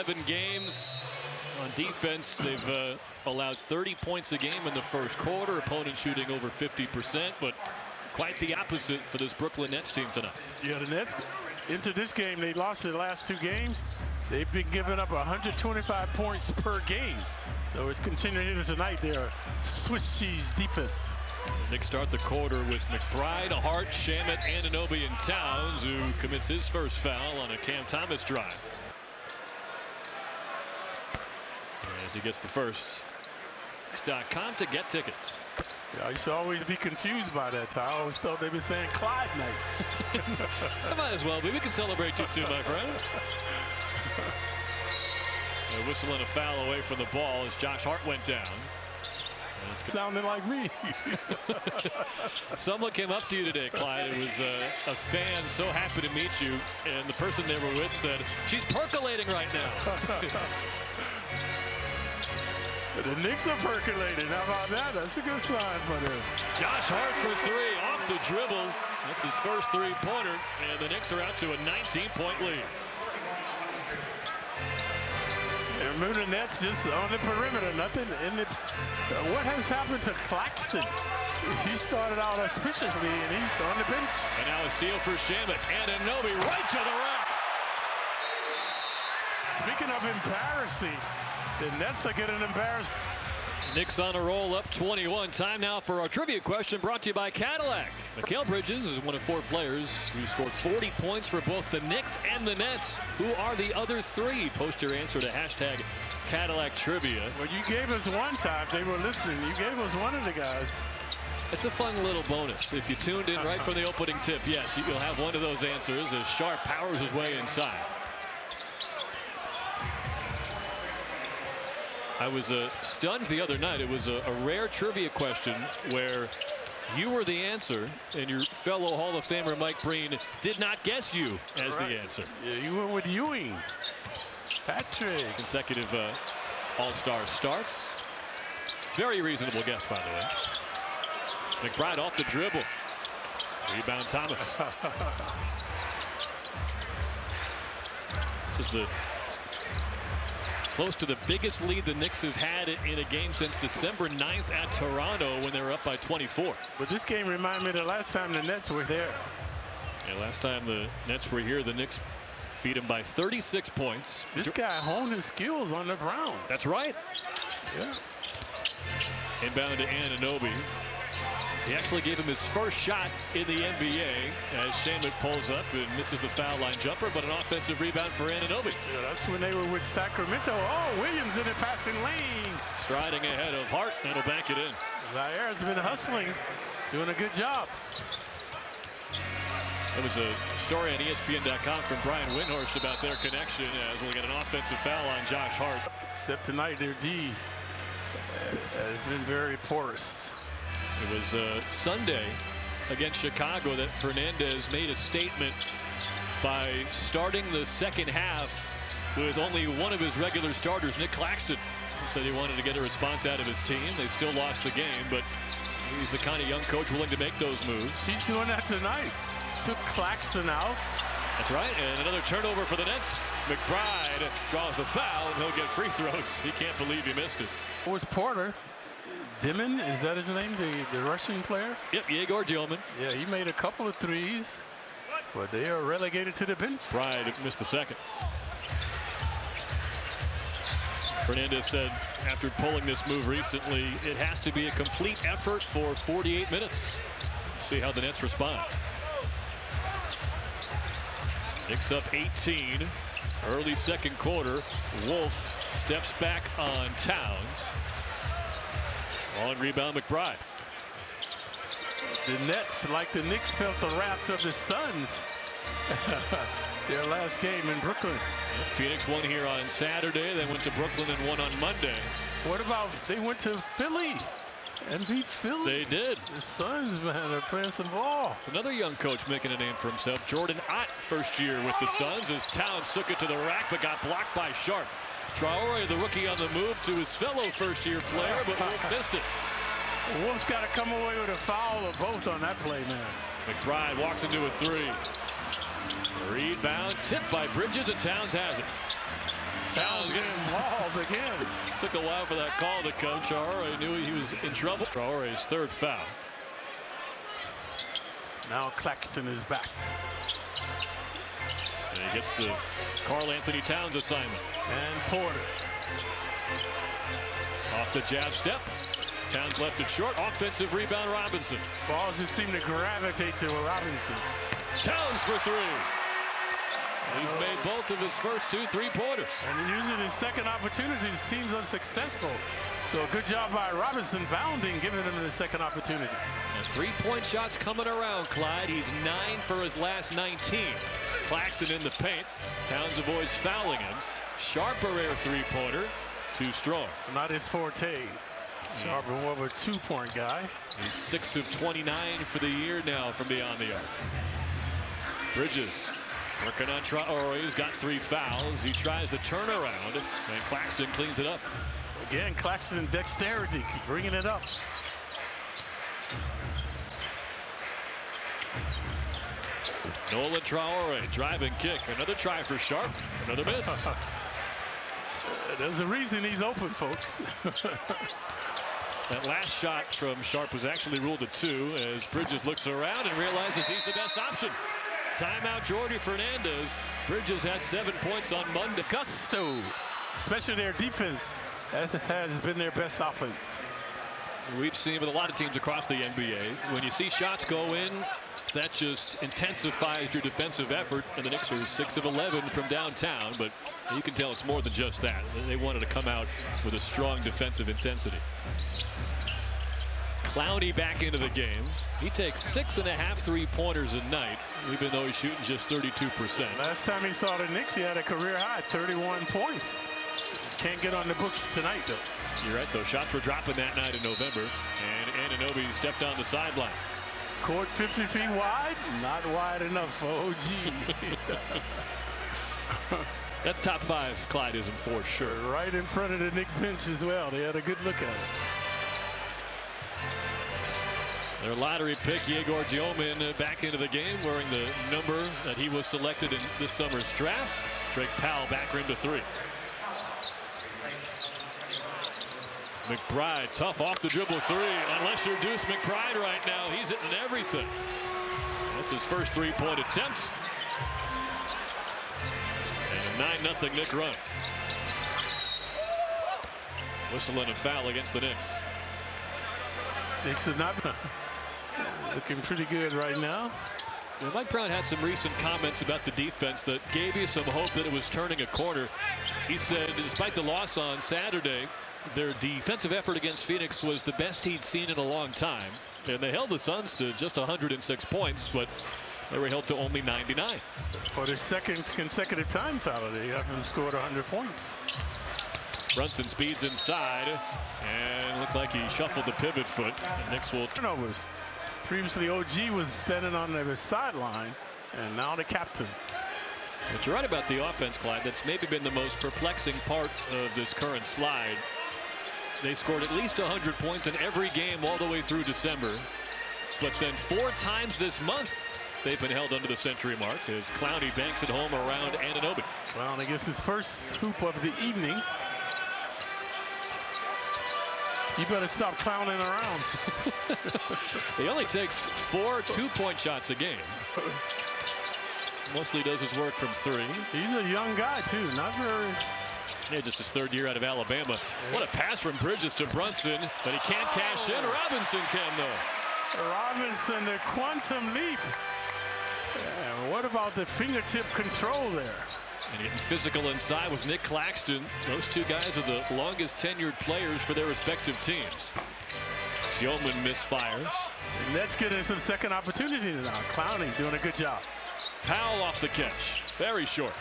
7 games on defense. They've allowed 30 points a game in the first quarter. Opponent shooting over 50%, but quite the opposite for this Brooklyn Nets team tonight. Yeah, the Nets into this game, they lost their last 2 games. They've been giving up 125 points per game. So it's continuing into tonight. Their Swiss cheese defense. The Knicks start the quarter with McBride, Hart, Shamet, Anunoby, and Towns, who commits his first foul on a Cam Thomas drive. As he gets the first. Knicks.com to get tickets. Yeah, I used to always be confused by that. I always thought they were saying Clyde night. It might as well be. We can celebrate you too, my friend. A whistle and a foul away from the ball as Josh Hart went down. Sounding like me. Someone came up to you today, Clyde. It was a fan so happy to meet you, and the person they were with said, "She's percolating right now." The Knicks are percolating. How about that? That's a good sign for them. Josh Hart for 3 off the dribble. That's his first 3-pointer, and the Knicks are out to a 19-point lead. And remember, the Nets just on the perimeter, nothing in the. What has happened to Claxton? He started out auspiciously, and he's on the bench. And now a steal for Shamet. Anunoby right to the rack. Speaking of embarrassing, the Nets are getting embarrassed. Knicks on a roll, up 21. Time now for our trivia question, brought to you by Cadillac. Mikal Bridges is one of 4 players who scored 40 points for both the Knicks and the Nets. Who are the other 3? Post your answer to hashtag Cadillac Trivia. Well, you gave us one time. They were listening. You gave us one of the guys. It's a fun little bonus. If you tuned in right from the opening tip, yes, you'll have one of those answers as Sharp powers his way inside. I was stunned the other night. It was a rare trivia question where you were the answer and your fellow Hall of Famer Mike Breen did not guess you as the answer. Yeah, you went with Ewing. Patrick. Consecutive All-Star starts. Very reasonable guess, by the way. McBride off the dribble. Rebound Thomas. This is the close to the biggest lead the Knicks have had in a game since December 9th at Toronto when they were up by 24. But this game reminded me of the last time the Nets were there. Yeah, last time the Nets were here, the Knicks beat them by 36 points. This guy honed his skills on the ground. That's right. Yeah. Inbound to Anunoby. He actually gave him his first shot in the NBA as Shamet pulls up and misses the foul line jumper, but an offensive rebound for Anunoby. Yeah, that's when they were with Sacramento. Oh, Williams in the passing lane. Striding ahead of Hart, and he'll bank it in. Zaire has been hustling, doing a good job. There was a story on ESPN.com from Brian Windhorst about their connection as we'll get an offensive foul on Josh Hart. Except tonight, their D has been very porous. It was Sunday against Chicago that Fernandez made a statement by starting the second half with only one of his regular starters, Nick Claxton. He said he wanted to get a response out of his team. They still lost the game, but he's the kind of young coach willing to make those moves. He's doing that tonight. Took Claxton out. That's right, and another turnover for the Nets. McBride draws the foul, and he'll get free throws. He can't believe he missed it. It was Porter. Dimon, is that his name, the Russian player? Yep, Yegor Dillman. Yeah, he made a couple of threes, but they are relegated to the bench. Pride missed the second. Fernandez said after pulling this move recently, it has to be a complete effort for 48 minutes. See how the Nets respond. Knicks up 18. Early second quarter. Wolf steps back on Towns. On rebound, McBride. The Nets, like the Knicks, felt the wrath of the Suns. Their last game in Brooklyn. Phoenix won here on Saturday. They went to Brooklyn and won on Monday. What about they went to Philly and beat Philly? They did. The Suns, man, are playing some ball. It's another young coach making a name for himself. Jordan Ott, first year with the Suns, as Towns took it to the rack but got blocked by Sharp. Traore, the rookie, on the move to his fellow first-year player, but Wolf missed it. Wolf's got to come away with a foul or both on that play, man. McBride walks into a 3. Rebound tipped by Bridges, and Towns has it. Towns getting involved again. Took a while for that call to come. Traore knew he was in trouble. Traore's third foul. Now Claxton is back. And he gets the Karl Anthony Towns assignment. And Porter. Off the jab step. Towns left it short. Offensive rebound, Robinson. Balls just seem to gravitate to Robinson. Towns for three. He's made both of his first 2 3-pointers. And using his second opportunity, his team's unsuccessful. So good job by Robinson bounding, giving him the second opportunity. The 3-point shots coming around, Clyde. He's 9 for his last 19. Claxton in the paint. Towns avoids fouling him. Sharper air 3-pointer. Too strong. Not his forte. Sharper more of a 2-point guy. He's 6 of 29 for the year now from beyond the arc. Bridges working on Traore. He's got 3 fouls. He tries the turnaround, and Claxton cleans it up. Again, Claxton dexterity, bringing it up. Nolan Traore, driving kick. Another try for Sharp. Another miss. There's a reason he's open, folks. That last shot from Sharp was actually ruled a 2 as Bridges looks around and realizes he's the best option. Timeout, Jordy Fernandez. Bridges had 7 points on Monday. Gusto, especially their defense, that has been their best offense. We've seen with a lot of teams across the NBA, when you see shots go in, that just intensifies your defensive effort. And the Knicks are 6 of 11 from downtown, but you can tell it's more than just that. They wanted to come out with a strong defensive intensity. Clowney back into the game. He takes 6.5 3-pointers a night, even though he's shooting just 32%. Last time he saw the Knicks, he had a career high, 31 points. Can't get on the books tonight, though. You're right, though. Shots were dropping that night in November, and Anunoby stepped on the sideline. Court 50 feet wide, not wide enough for OG. That's top 5 Clydeism for sure. Right in front of the Knick bench as well. They had a good look at it. Their lottery pick, Yegor Diomin, back into the game, wearing the number that he was selected in this summer's drafts. Drake Powell back rim to 3. McBride, tough off the dribble 3. Unless you're Deuce McBride right now, he's hitting everything. That's his first 3-point attempt. And a 9-0 Knick run. Whistle and a foul against the Knicks. Knicks are not looking pretty good right now. Well, Mike Brown had some recent comments about the defense that gave you some hope that it was turning a corner. He said despite the loss on Saturday, their defensive effort against Phoenix was the best he'd seen in a long time. And they held the Suns to just 106 points, but they were held to only 99. For the second consecutive time, Tyler, they haven't scored 100 points. Brunson speeds inside and looked like he shuffled the pivot foot. The Knicks will turnovers. Previously, OG was standing on the sideline, and now the captain. But you're right about the offense, Clyde. That's maybe been the most perplexing part of this current slide. They scored at least 100 points in every game all the way through December. But then 4 times this month, they've been held under the century mark as Clowney banks it home around Anunoby. Clowney gets his first hoop of the evening. You better stop clowning around. He only takes 4 2-point shots a game. Mostly does his work from 3. He's a young guy, too. Not very. Yeah, just his 3rd year out of Alabama. What a pass from Bridges to Brunson, but he can't cash in. Robinson can, though. Robinson, the quantum leap. Yeah, what about the fingertip control there? And getting physical inside with Nick Claxton. Those 2 guys are the longest tenured players for their respective teams. Yeoman misfires. And that's getting some second opportunity now. Clowney doing a good job. Powell off the catch. Very short.